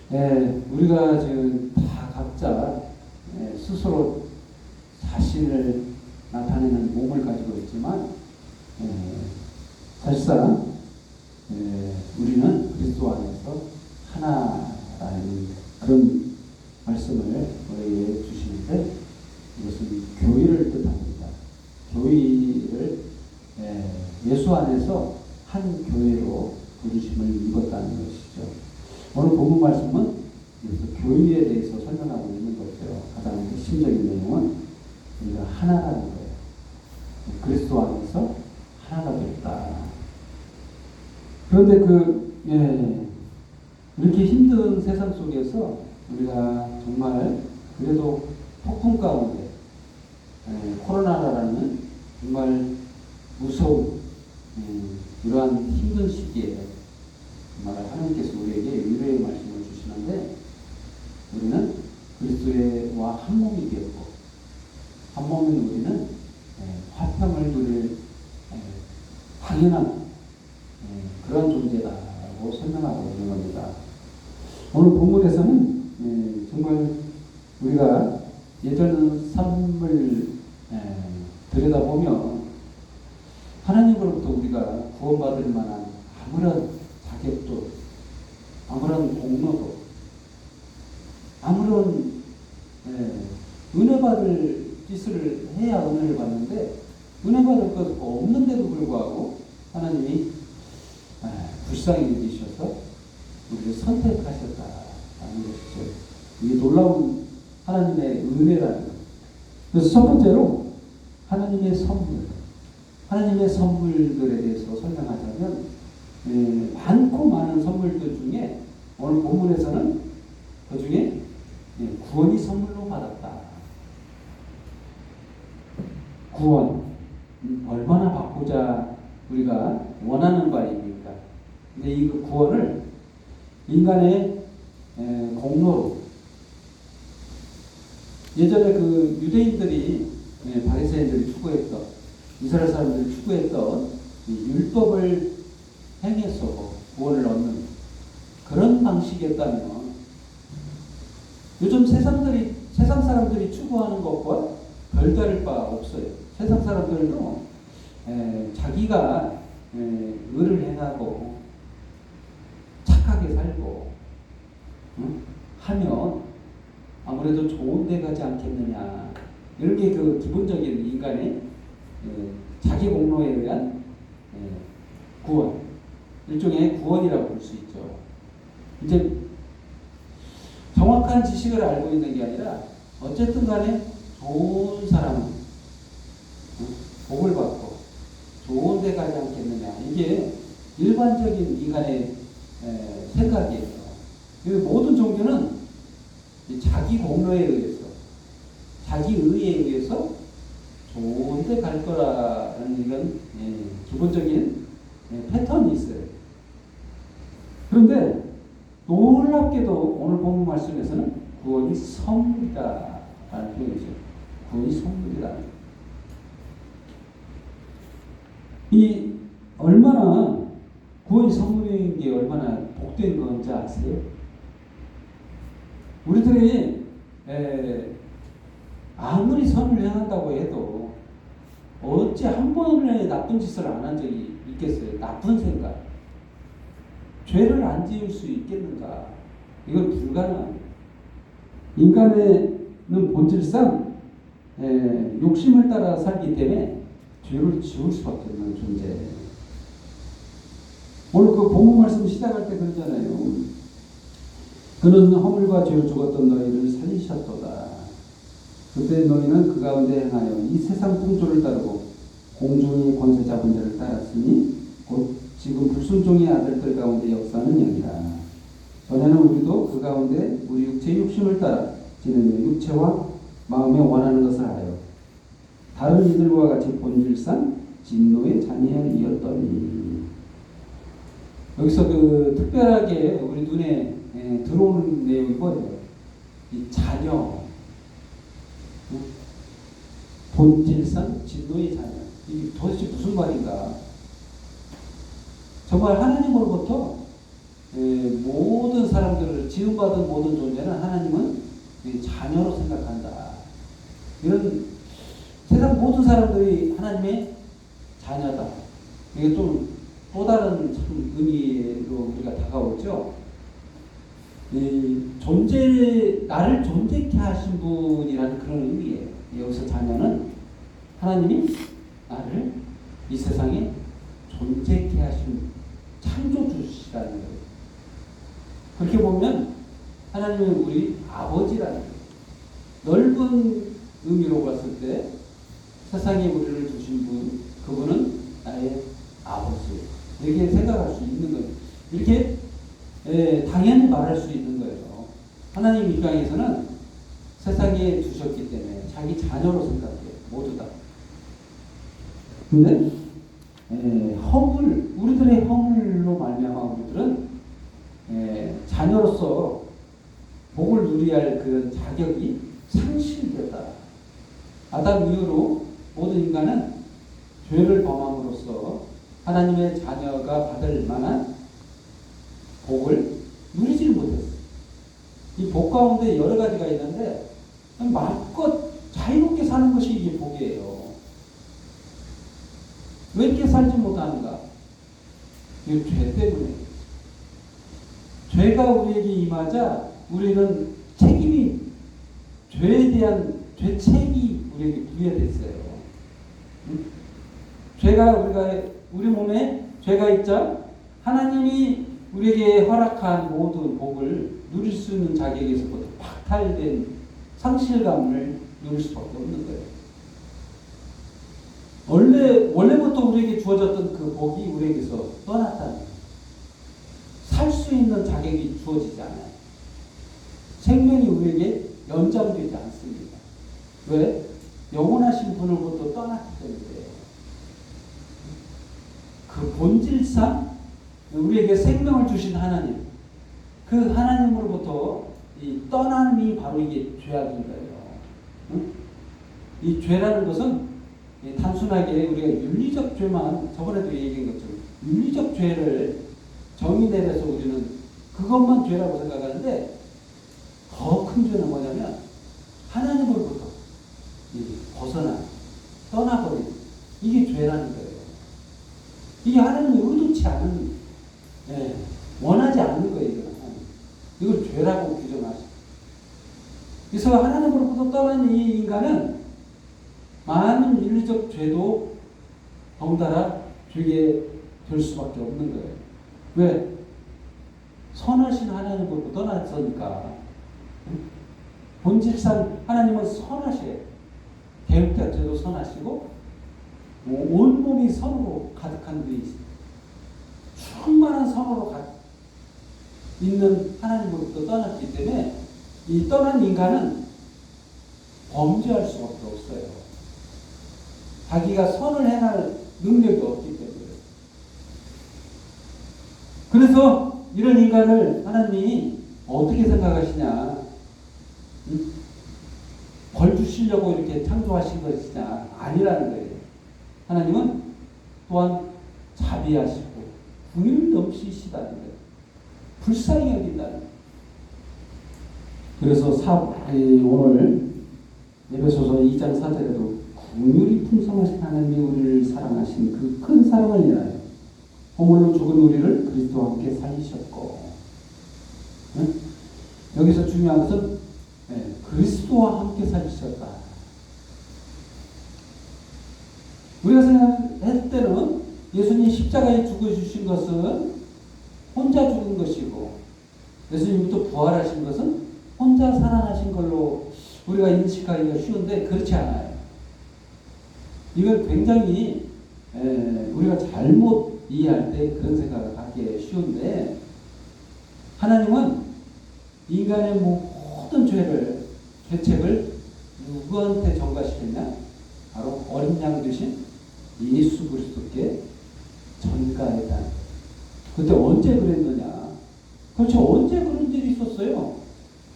우리가 지금 다 각자 스스로 자신을 나타내는 몸을 가지고 있지만 사실상 우리는 그리스도 안에서 하나라는 그런 말씀을 우리에게 주시는데 이것은 교회를 뜻합니다. 교회를 예수 안에서 한 교회로 부르심을 입었다는 것이죠. 오늘 본문 말씀은 그래서 교회에 대해서 설명하고 있는 거죠. 가장 핵심적인 내용은 우리가 하나라는 거예요. 그리스도 안에서 하나가 됐다. 그런데 이렇게 힘든 세상 속에서 우리가 정말 그래도 폭풍 가운데 코로나라는 정말 무서운 이러한 힘든 시기에 정말 하나님께서 우리에게 위로의 말씀을 주시는데 우리는 그리스도와 한 몸이 되었고 한 몸인 우리는 화평을 누릴 당연한 그런 존재다라고 설명하고 있는 겁니다. 오늘 본문에서는 정말 우리가 예전 삶을 들여다보면 하나님으로부터 우리가 구원받을 만한 아무런 자격도 아무런 공로도 아무런 은혜 받을 짓을 해야 은혜를 받는데 은혜 받을 것 없는데도 불구하고 하나님이 불쌍히 여기셔서 우리를 선택하셨다는 것이죠. 이게 놀라운 하나님의 은혜라는 것. 그래서 첫 번째로 하나님의 선물들에 대해서 설명하자면 많고 많은 선물들 중에 오늘 본문에서는 그 중에 구원이 선물로 받았다. 구원 얼마나 받고자 우리가 원하는 바입니까? 근데 이 구원을 인간의 공로로 예전에 그 유대인들이 바리새인들이 추구했던 이스라엘 사람들이 추구했던 율법을 행해서 구원을 얻는 그런 방식이었다면 요즘 세상 사람들이 추구하는 것과 별다를 바 없어요. 세상 사람들도 자기가 의를 행하고 착하게 살고 하면 아무래도 좋은 데 가지 않겠느냐. 이런 게 그 기본적인 인간의 자기 공로에 의한 구원. 일종의 구원이라고 볼 수 있죠. 이제 정확한 지식을 알고 있는 게 아니라 어쨌든 간에 좋은 사람은 복을 받고 좋은 데 가지 않겠느냐. 이게 일반적인 인간의 생각이에요. 모든 종교는 자기 공로에 의해서 자기 의에 의해서 좋은 데 갈 거라는 이런 기본적인 패턴이 있어요. 그런데 놀랍게도 오늘 본문 말씀에서는 구원이 선물이다 라는 표현이죠. 구원이 선물이다. 이 얼마나 구원이 선물인 게 얼마나 복된 건지 아세요? 우리들이 아무리 선을 행한다고 해도 어찌 한 번의 나쁜 짓을 안 한 적이 있겠어요? 나쁜 생각. 죄를 안 지을 수 있겠는가? 이건 불가능합니다. 인간은 본질상 욕심을 따라 살기 때문에 죄를 지을 수밖에 없는 존재. 오늘 그 본문 말씀 시작할 때 그러잖아요. 그는 허물과 죄로 죽었던 너희를 살리셨도다. 그때 너희는 그 가운데 행하여 이 세상 풍조를 따르고 공중의 권세 잡은 자를 따랐으니 곧 지금 불순종의 아들들 가운데 역사는 영이라. 전에는 우리도 그 가운데 우리 육체의 욕심을 따라 지는 육체와 마음에 원하는 것을 하여 다른 이들과 같이 본질상 진노의 자녀이었더니. 여기서 그 특별하게 우리 눈에 들어오는 내용이 뭐예요? 이 자녀, 본질상 진노의 자녀. 이게 도대체 무슨 말인가? 정말 하나님으로부터 모든 사람들을 지음받은 모든 존재는 하나님은 자녀로 생각한다. 이런 세상 모든 사람들이 하나님의 자녀다. 이게 좀 또 다른 참 의미로 우리가 다가오죠. 나를 존재케 하신 분이라는 그런 의미예요. 여기서 자녀는 하나님이 나를 이 세상에 존재케 하신 창조주시라는 거예요. 그렇게 보면 하나님은 우리 아버지라는 거예요. 넓은 의미로 봤을 때 세상에 우리를 두신 분, 그분은 나의 아버지. 이렇게 생각할 수 있는 거예요. 이렇게 당연히 말할 수 있는 거예요. 하나님 입장에서는 세상에 두셨기 때문에 자기 자녀로 생각해요. 모두 다. 근데 우리들의 허물로 말미암아 우리들은 자녀로서 복을 누려야 할 그 자격이 상실되었다. 아담 이후로 모든 인간은 죄를 범함으로써 하나님의 자녀가 받을 만한 복을 누리지를 못했어요. 이 복 가운데 여러 가지가 있는데 마음껏 자유롭게 사는 것이 이게 복이에요. 왜 이렇게 살지 못하는가? 이 죄 때문에. 죄가 우리에게 임하자 우리는 죄에 대한 죄책이 우리에게 부여됐어요. 우리 몸에 죄가 있자 하나님이 우리에게 허락한 모든 복을 누릴 수 있는 자격에서부터 박탈된 상실감을 누릴 수밖에 없는 거예요. 원래부터 우리에게 주어졌던 그 복이 우리에게서 떠났다는 거예요. 살 수 있는 자격이 주어지지 않아요. 생명이 우리에게 연장되지 않습니다. 왜? 영원하신 분으로부터 떠났기 때문에. 그 본질상 우리에게 생명을 주신 하나님, 그 하나님으로부터 이 떠남이 바로 이게 죄악인 거예요. 응? 이 죄라는 것은 단순하게 우리가 윤리적 죄만, 저번에도 얘기한 것처럼 윤리적 죄를 정의 내려서 우리는 그것만 죄라고 생각하는데, 더 큰 죄는 뭐냐면 하나님으로부터 떠나버리는, 이게 죄라는 거예요. 이게 하나님이 의도치 않은, 원하지 않는 거예요. 이걸 죄라고 규정하시죠. 그래서 하나님으로부터 떠난 이 인간은 많은 윤리적 죄도 덩달아 죄게 될 수밖에 없는 거예요. 왜? 선하신 하나님으로부터 떠났으니까. 본질상 하나님은 선하셔요. 계획 자체도 선하시고 온몸이 선으로 가득한 분이 충만한 선으로 있는 하나님으로부터 떠났기 때문에 이 떠난 인간은 범죄할 수밖에 없어요. 자기가 선을 행할 능력이 없기 때문에. 그래서 이런 인간을 하나님이 어떻게 생각하시냐? 벌 주시려고 이렇게 창조하신 것이냐? 아니라는 거예요. 하나님은 또한 자비하시고 긍휼 넘치시다는 거예요. 불쌍히 여긴다는 거예요. 그래서 오늘 에베소서 2장 4절에도 긍휼이 풍성하신 하나님이 우리를 사랑하신 그 큰 사랑을 인하여 허물로 죽은 우리를 그리스도와 함께 살리셨고, 여기서 중요한 것은 그리스도와 함께 살리셨다. 우리가 생각할 때는 예수님이 십자가에 죽어주신 것은 혼자 죽은 것이고, 예수님부터 부활하신 것은 혼자 살아나신 걸로 우리가 인식하기가 쉬운데 그렇지 않아요. 이걸 굉장히 우리가 잘못 이해할 때 그런 생각을 갖기 쉬운데, 하나님은 인간의 모든 죄책을 누구한테 전가시켰냐? 바로 어린 양 되신 예수 그리스도께 전가했다. 그때 언제 그랬느냐? 그렇죠. 언제 그런 일이 있었어요?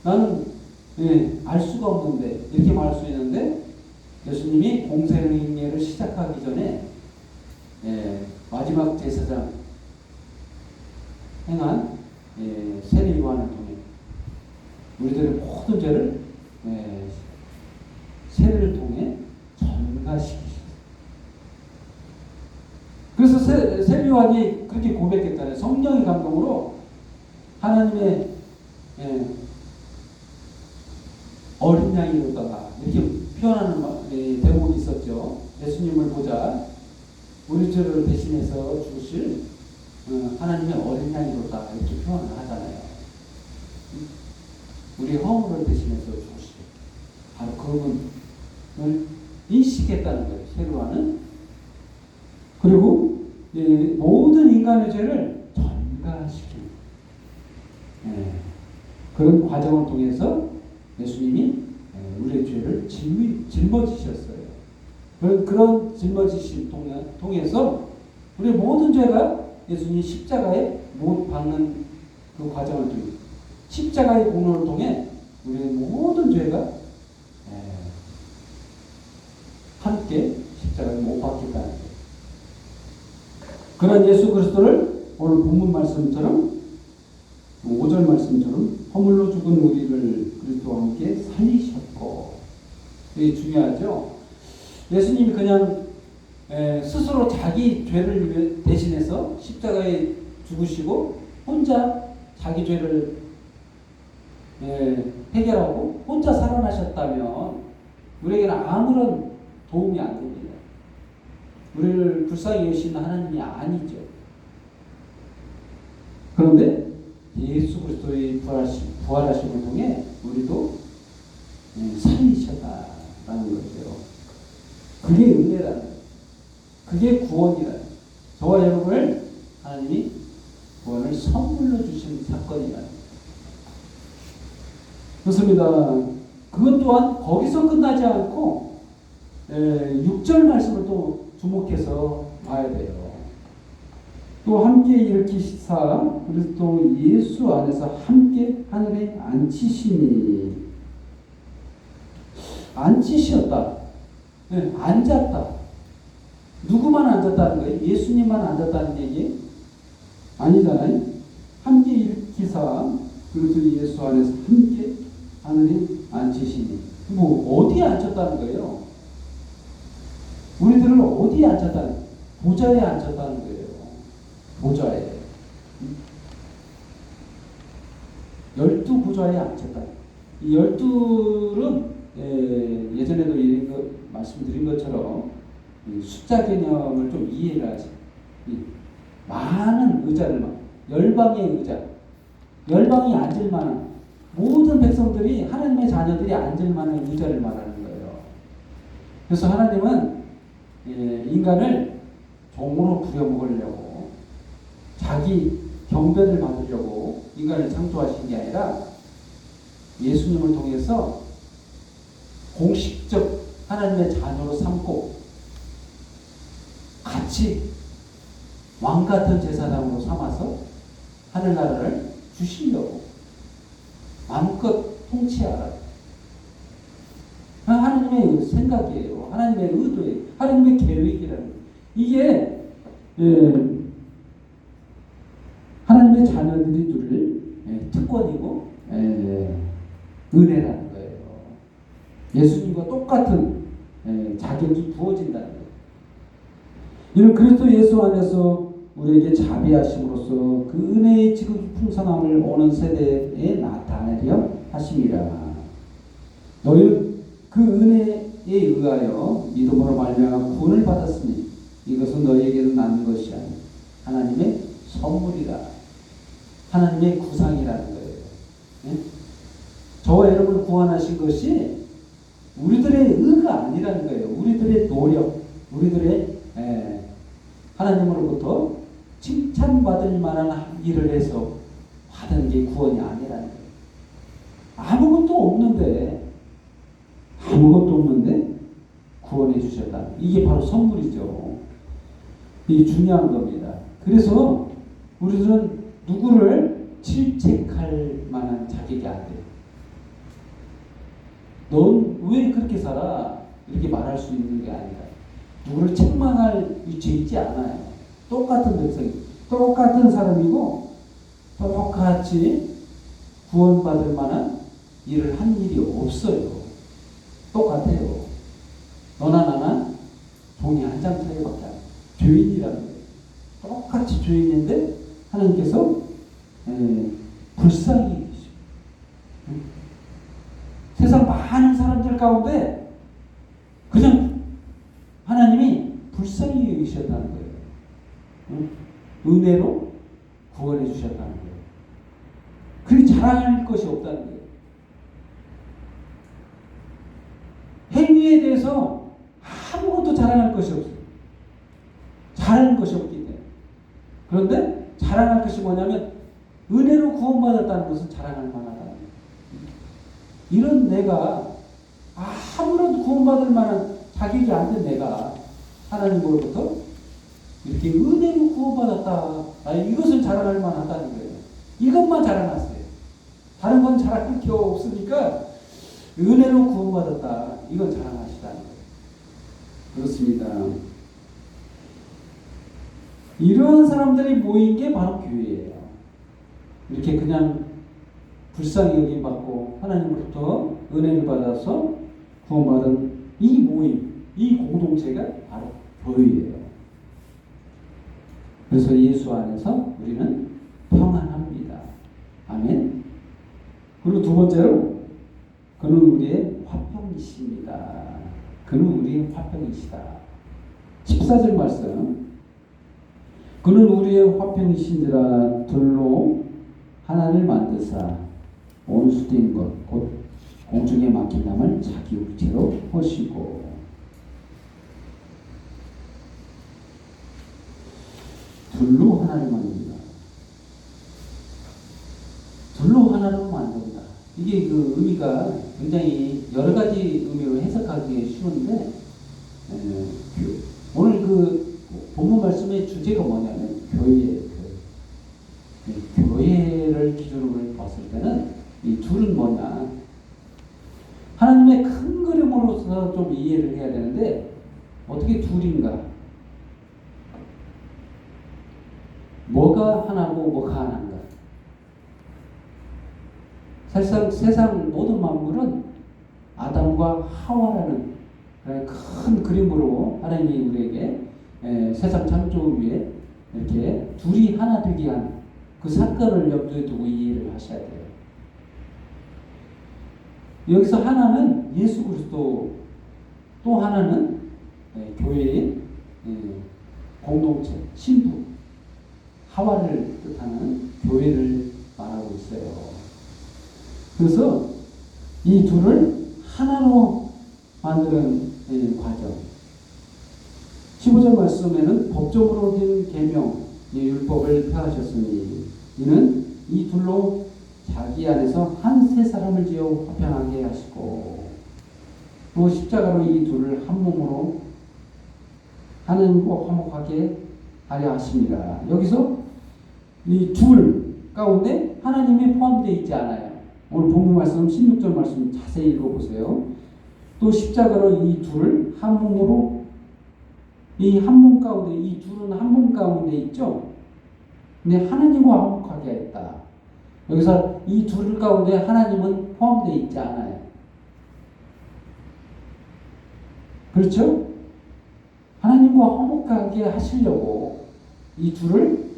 나는 알 수가 없는데, 이렇게 말할 수 있는데, 예수님이 공생애를 시작하기 전에 마지막 제사장 행한 세례 요한을 통해 우리들의 모든 죄를 세례를 통해 전가시키셨어요. 그래서 세례 요한이 그렇게 고백했잖아요. 성령의 감동으로 하나님의 어린 양이로다가 이렇게 표현하는 대목이 있었죠. 예수님을 보자 우리 죄를 대신해서 죽으실 하나님의 어린 양이로다 이렇게 표현을 하잖아요. 우리 허물을 대신해서 죽으실 바로 그분을 인식했다는 거예요. 세례요한은. 그리고 모든 인간의 죄를 전가시키는 그런 과정을 통해서 예수님이 우리의 죄를 짊어지셨어요. 그런 짊어지심 통해서 우리의 모든 죄가 예수님이 십자가에 못 박는 그 과정을 통해 십자가의 공로를 통해 우리의 모든 죄가 함께 십자가에 못 박혔다는 거예요. 그런 예수 그리스도를 오늘 본문 말씀처럼 5절 말씀처럼 허물로 죽은 우리를 그리스도와 함께 살리셨고, 이게 중요하죠. 예수님이 그냥 스스로 자기 죄를 대신해서 십자가에 죽으시고 혼자 자기 죄를 해결하고 혼자 살아나셨다면 우리에게는 아무런 도움이 안 됩니다. 우리를 불쌍히 여기시는 하나님이 아니죠. 그런데 예수 그리스도의 부활하심을 통해 우리도 살리셨다라는 거죠. 그게 은혜라는 거예요. 그게 구원이라는 거예요. 저와 여러분을 하나님이 구원을 선물로 주신 사건이라는 거예요. 그렇습니다. 그것 또한 거기서 끝나지 않고 6절 말씀을 또 주목해서 봐야 돼요. 또 함께 일으키시사 그리스도 예수 안에서 함께 하늘에 앉히시니, 앉히셨다. 앉았다. 누구만 앉았다는 거예요? 예수님만 앉았다는 얘기 아니잖아요. 함께 일으키사 그리스도 예수 안에서 함께 하늘에 앉히시니, 뭐 어디에 앉혔다는 거예요? 우리들을 어디에 앉혔다는 거예요? 보좌에 앉혔다는 거예요. 보좌에. 12보좌에 앉혔다. 이 12는 예전에도 말씀드린 것처럼 숫자 개념을 좀 이해를 하지. 많은 의자를 열방의 의자, 열방이 앉을 만한 모든 백성들이 하나님의 자녀들이 앉을 만한 의자를 말하는 거예요. 그래서 하나님은 인간을 종으로 부려먹으려고 자기 경배를 받으려고 인간을 창조하신 게 아니라 예수님을 통해서 공식적 하나님의 자녀로 삼고 같이 왕같은 제사장으로 삼아서 하늘나라를 주시려고 마음껏 통치하라. 하나님의 생각이에요. 하나님의 의도예요. 하나님의 계획이라는 거예요. 이게 하나님의 자녀들이 누릴 특권이고 은혜라는 거예요. 예수님과 똑같은 자격이 부어진다는 거예요. 이는 그리스도 예수 안에서 우리에게 자비하심으로써 그 은혜의 지극히 풍성함을 오는 세대에 나타내려 하심이라. 너희는 그 은혜에 의하여 믿음으로 말미암아 구원을 받았으니 이것은 너희에게는 난 것이 아니라 하나님의 선물이라. 하나님의 구상이라는 거예요. 네? 저와 여러분을 구원하신 것이 우리들의 의가 아니라는 거예요. 우리들의 노력, 우리들의 하나님으로부터 칭찬받을 만한 일을 해서 받은 게 구원이 아니라는 거예요. 아무것도 없는데 구원해 주셨다. 이게 바로 선물이죠. 이게 중요한 겁니다. 그래서 우리들은 누구를 질책할 만한 자격이 안 돼요. 넌 왜 그렇게 살아? 이렇게 말할 수 있는 게 아니다. 누구를 책망할 위치에 있지 않아요. 똑같은 백성이, 똑같은 사람이고 똑같이 구원받을 만한 일을 한 일이 없어요. 똑같아요. 너나 나나 종이 한 장 차이밖에 안 돼요. 죄인이라는 거예요. 똑같이 죄인인데 하나님께서 불쌍히 여기시고 세상 많은 사람들 가운데 그냥 하나님이 불쌍히 여기셨다는 거예요. 은혜로 구원해 주셨다는 거예요. 그리 자랑할 것이 없다는 거예요. 행위에 대해서 아무것도 자랑할 것이 없어요. 자랑할 것이 없기 때문에. 그런데 자랑할 것이 뭐냐면 은혜로 구원받았다는 것은 자랑할 만하다는 거예요. 이런 내가 아무런 구원받을 만한 자격이 안 된 내가 하나님으로부터 이렇게 은혜로 구원받았다. 이것을 자랑할 만하다는 거예요. 이것만 자랑하세요. 다른 건 자랑할 게 없으니까 은혜로 구원받았다. 이건 자랑하시다는 거예요. 그렇습니다. 이러한 사람들이 모인 게 바로 교회예요. 이렇게 그냥 불쌍히 여김받고 하나님으로부터 은혜를 받아서 구원받은 이 모임, 이 공동체가 바로 교회예요. 그래서 예수 안에서 우리는 평안합니다. 아멘. 그리고 두 번째로 그는 우리의 화평이십니다. 그는 우리의 화평이시다. 14절 말씀. 그는 우리의 화평이신지라 둘로 하나를 만드사 온수된 것 곧 공중에 막힌 담을 자기 육체로 하시고. 둘로 하나를 만듭니다. 둘로 하나로 만든다. 이게 그 의미가 굉장히 여러 가지 의미로 해석하기 쉬운데 오늘 그 본문 말씀의 주제가 뭐냐면 교회예요. 교회를 기준으로 봤을 때는 이 둘은 뭐냐, 하나님의 큰 그림으로서 좀 이해를 해야 되는데 어떻게 둘인가? 뭐가 하나고 뭐가 하나인가? 사실상 세상 모든 만물은 아담과 하와라는 큰 그림으로 하나님이 우리에게 세상 창조 위에 이렇게 둘이 하나 되게 한 그 사건을 염두에 두고 이해를 하셔야 돼요. 여기서 하나는 예수 그리스도, 또 하나는 교회의 공동체, 신부, 하와를 뜻하는 교회를 말하고 있어요. 그래서 이 둘을 하나로 만드는 과정. 15절 말씀에는 법적으로 된 계명, 율법을 펴하셨으니 이는 이 둘로 자기 안에서 한 세 사람을 지어 화평하게 하시고 또 십자가로 이 둘을 한 몸으로 하나님과 화목하게 하려 하십니다. 여기서 이 둘 가운데 하나님이 포함되어 있지 않아요. 오늘 본문 말씀 16절 말씀 자세히 읽어보세요. 또 십자가로 이 둘을 한 몸으로, 이 한 몸 가운데, 이 둘은 한 몸 가운데 있죠. 근데 하나님과 화목하게 했다. 여기서 이 둘 가운데 하나님은 포함되어 있지 않아요. 그렇죠? 하나님과 화목하게 하시려고 이 둘을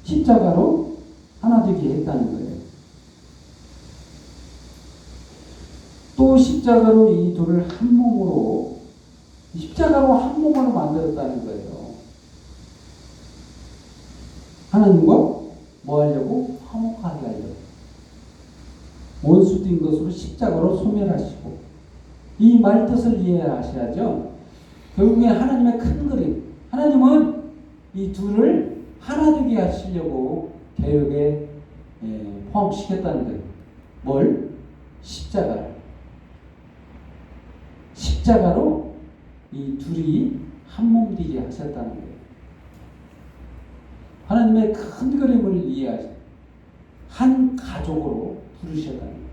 십자가로 하나 되게 했다는 거예요. 또 십자가로 이 둘을 한 몸으로, 십자가로 한 몸으로 만들었다는 거예요. 하나님과 뭐 하려고? 화목하게 하려고. 원수된 것으로 십자가로 소멸하시고. 이 말 뜻을 이해하셔야죠. 결국에 하나님의 큰 그림, 하나님은 이 둘을 하나 되게 하시려고 계획에 포함시켰다는 거예요. 뭘? 십자가를. 십자가로 이 둘이 한 몸 되게 하셨다는 거예요. 하나님의 큰 그림을 이해하시, 한 가족으로 부르셨다는 거예요.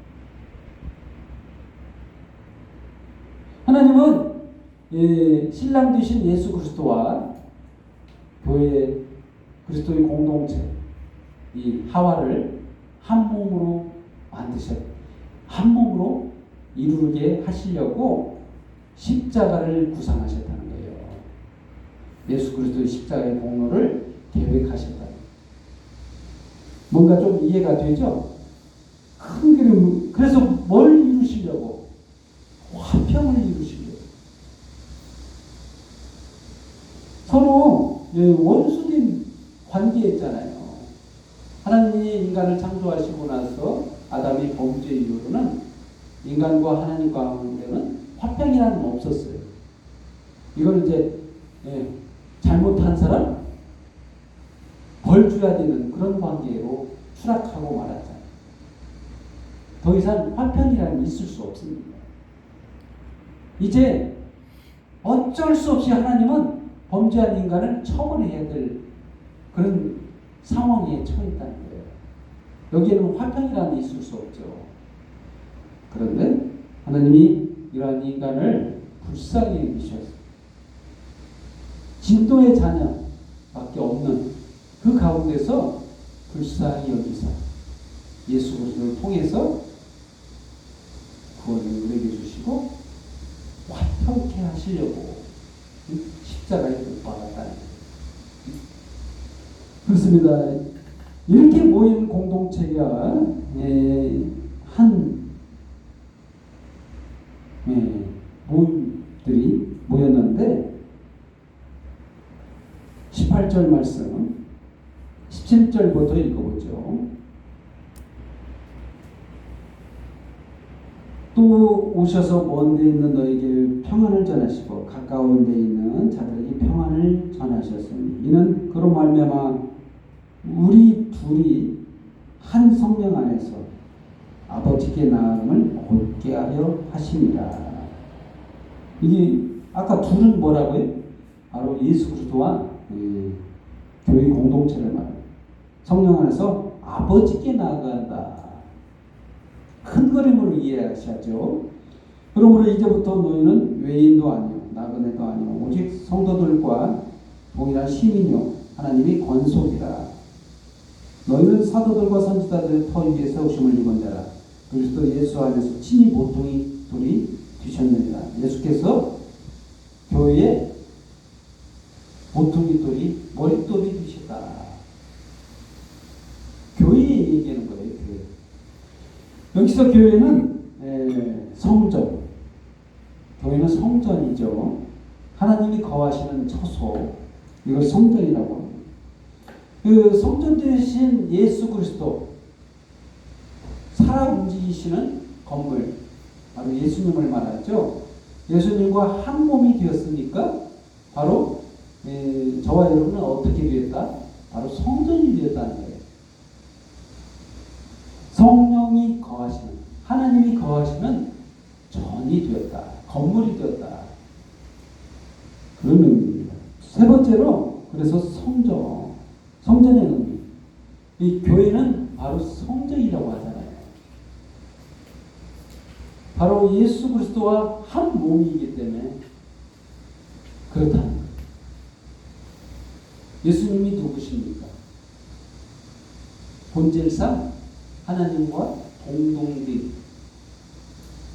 하나님은 신랑 되신 예수 그리스도와 교회 그리스도의 공동체, 이 하와를 한 몸으로 한 몸으로 이루게 하시려고 십자가를 구상하셨다는 거예요. 예수 그리스도의 십자가의 공로를 계획하셨다. 뭔가 좀 이해가 되죠? 큰 그림. 그래서 뭘 이루시려고? 화평을 이루시려고. 서로 원수된 관계였잖아요. 하나님이 인간을 창조하시고 나서 아담이 범죄 이후로는 인간과 하나님 가운데는 화평이라는 건 없었어요. 이걸 이제 잘못한 사람 벌 줘야 되는 그런 관계로 추락하고 말았잖아요. 더 이상 화평이라는 게 있을 수 없습니다. 이제 어쩔 수 없이 하나님은 범죄한 인간을 처벌해야 될 그런 상황에 처했다는 거예요. 여기에는 화평이라는 게 있을 수 없죠. 그런데 하나님이 이러한 인간을 불쌍히 여기셨어요. 진노의 자녀밖에 없는 그 가운데서 불쌍히 여기사 예수 그리스도를 통해서 구원을 우리에게 주시고 화평케 하시려고 십자가에 못 박았다는 거예요. 그렇습니다. 이렇게 모인 공동체가 한 모임들이 모였는데 18절 말씀 17절부터 읽어보죠. 또 오셔서 먼 데 있는 너에게 평안을 전하시고 가까운 데 있는 자들에게 평안을 전하셨으니 이는 그로 말미암아 우리 둘이 한 성령 안에서 아버지께 나음을 곧게 하려 하심이라. 이게 아까 둘은 뭐라고요? 바로 예수 그리스도와 교회 공동체를 말해요. 성령 안에서 아버지께 나아간다. 큰 그림으로 이해하셔야죠. 그러므로 이제부터 너희는 외인도 아니요 나그네도 아니요 오직 성도들과 동일한 시민이요 하나님이 권속이라. 너희는 사도들과 선지자들의 터 위에 세우심을 입은 자라. 그리스도 예수 안에서 친히 모퉁이 돌이 되셨느니라. 예수께서 교회에 모퉁이 돌이 머릿돌이 되셨다. 교회 얘기하는 거예요. 교회. 여기서 교회는 성전. 교회는 성전이죠. 하나님이 거하시는 처소. 이걸 성전이라고 합니다. 그 성전 되신 예수 그리스도 살아 움직이시는 건물 바로 예수님을 말하죠. 예수님과 한 몸이 되었으니까 바로 저와 여러분은 어떻게 되었다? 바로 성전이 되었다는 거예요. 성령이 거하시는 하나님이 거하시는 전이 되었다. 건물이 되었다. 그런 의미입니다. 세 번째로 그래서 성전의 의미. 이 교회는 바로 성전이라고 하잖아요. 바로 예수 그리스도와 한 몸이기 때문에 그렇다는 거예요. 예수님이 누구십니까? 본질상 하나님과 동등된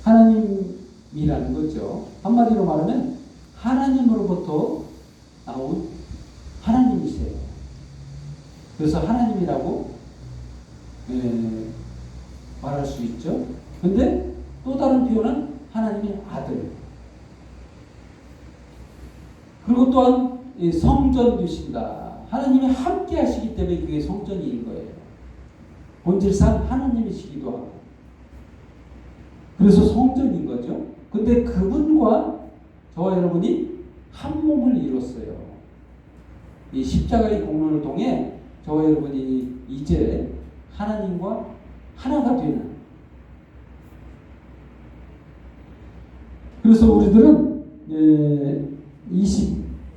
하나님이라는 거죠. 한마디로 말하면 하나님으로부터 나온 하나님이세요. 그래서 하나님이라고 말할 수 있죠. 근데 또 다른 표현은 하나님의 아들. 그리고 또한 성전 되신다. 하나님이 함께 하시기 때문에 그게 성전인 거예요. 본질상 하나님이시기도 하고. 그래서 성전인 거죠. 근데 그분과 저와 여러분이 한 몸을 이뤘어요. 이 십자가의 공로를 통해 저와 여러분이 이제 하나님과 하나가 되는. 그래서 우리들은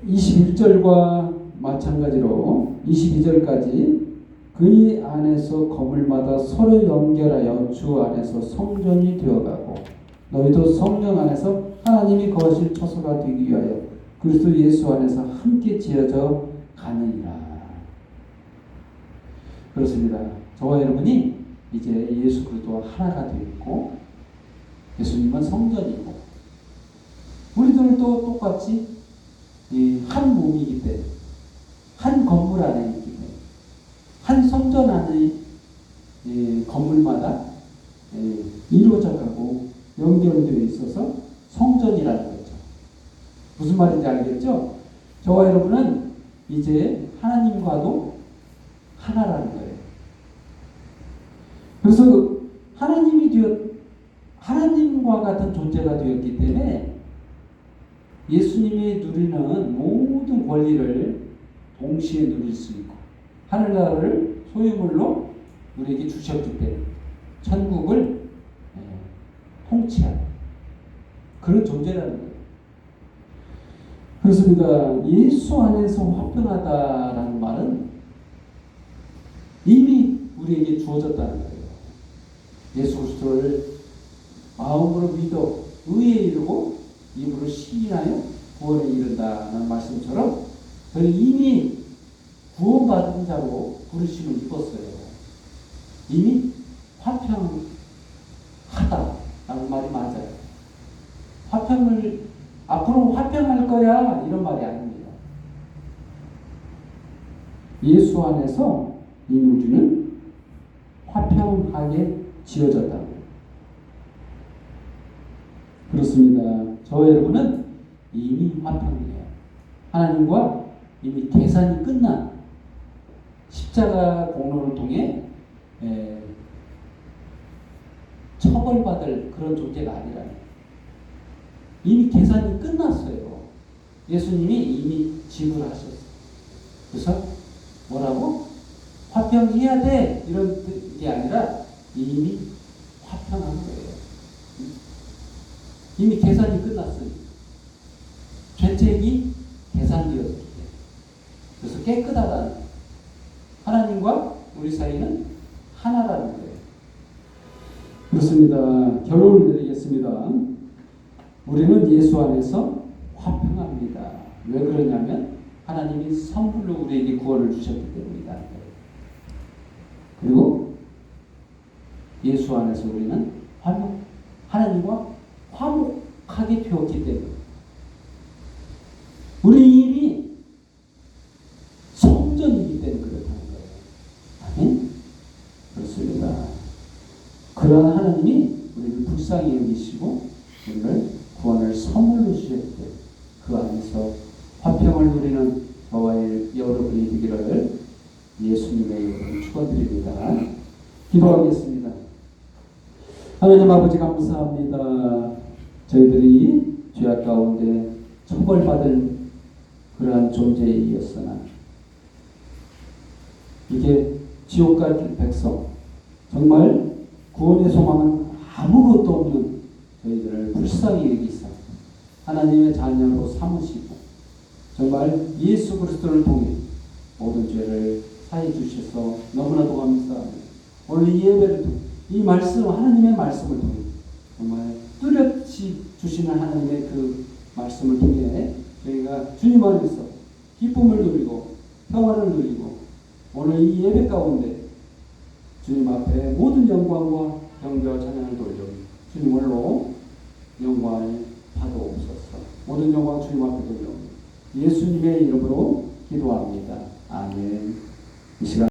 21절과 마찬가지로 22절까지 그의 안에서 거물마다 서로 연결하여 주 안에서 성전이 되어가고 너희도 성령 안에서 하나님이 거하실 처소가 되기 위하여 그리스도 예수 안에서 함께 지어져 가느니라. 그렇습니다. 저와 여러분이 이제 예수 그리스도와 하나가 되었고 예수님은 성전이고 우리들도 똑같이 한 몸이기 때문에 한 건물 안에 있기 때문에 한 성전 안에 건물마다 이루어져 가고 연결되어 있어서 성전이라는 거죠. 무슨 말인지 알겠죠? 저와 여러분은 이제 하나님과도 하나라는 거예요. 그래서 하나님과 같은 존재가 되었기 때문에 예수님이 누리는 모든 권리를 동시에 누릴 수 있고 하늘나라를 소유물로 우리에게 주셨기 때문에 천국을 통치하는 그런 존재라는 거예요. 그렇습니다. 예수 안에서 화평하다라는 말은 이미 우리에게 주어졌다는 거예요. 예수 그리스도를 마음으로 믿어 의에 이르고 입으로 시인하여 구원에 이른다는 말씀처럼 저는 이미 구원받은 자로 부르심을 입었어요. 이미 화평하다라는 말이 맞아요. 앞으로 화평할 거야 이런 말이 아닙니다. 예수 안에서 이미 우리는 화평하게 지어졌다고. 그렇습니다. 저와 여러분은 이미 화평이에요. 하나님과 이미 계산이 끝난 십자가 공로를 통해 처벌받을 그런 존재가 아니라 이미 계산이 끝났어요. 예수님이 이미 지불하셨어요. 그래서 뭐라고? 화평해야 돼 이런 게 아니라 이미 화평한 거예요. 이미 계산이 끝났어요. 죄책이 계산되었기 때문에. 그래서 깨끗하다는 하나님과 우리 사이는 하나라는 거예요. 그렇습니다. 결론을 내리겠습니다. 우리는 예수 안에서 화평합니다. 왜 그러냐면 하나님이 선물로 우리에게 구원을 주셨기 때문이다. 그리고 예수 안에서 우리는 하나님과 화목하게 되었기 때문에 우리 이미 성전이기 때문에 그렇다는 거예요. 아멘? 그렇습니다. 그러한 하나님이 우리를 불쌍히 여기시고 우리를 구원을 선물로 주셨기 때문에 그 안에서 화평을 누리는 저와 여러분이 되기를 예수님의 이름으로 축원드립니다. 기도하겠습니다. 하나님 아버지 감사합니다. 저희들이 죄악 가운데 처벌받을 그러한 존재이었으나 이게 지옥 갈 백성 정말 구원의 소망은 아무것도 없는 저희들을 불쌍히 여기사 하나님의 자녀로 삼으시고 정말 예수 그리스도를 통해 모든 죄를 사해 주셔서 너무나도 감사합니다. 오늘 이 예배를 통해 이 말씀 하나님의 말씀을 통해 정말 뚜렷이 주시는 하나님의 그 말씀을 통해 저희가 주님 안에서 기쁨을 누리고 평화를 누리고 오늘 이 예배 가운데 주님 앞에 모든 영광과 경배와 찬양을 돌려 주님으로 영광을 받아옵소서. 모든 영광 주님 앞에 돌려 예수님의 이름으로 기도합니다. 아멘. 이 시간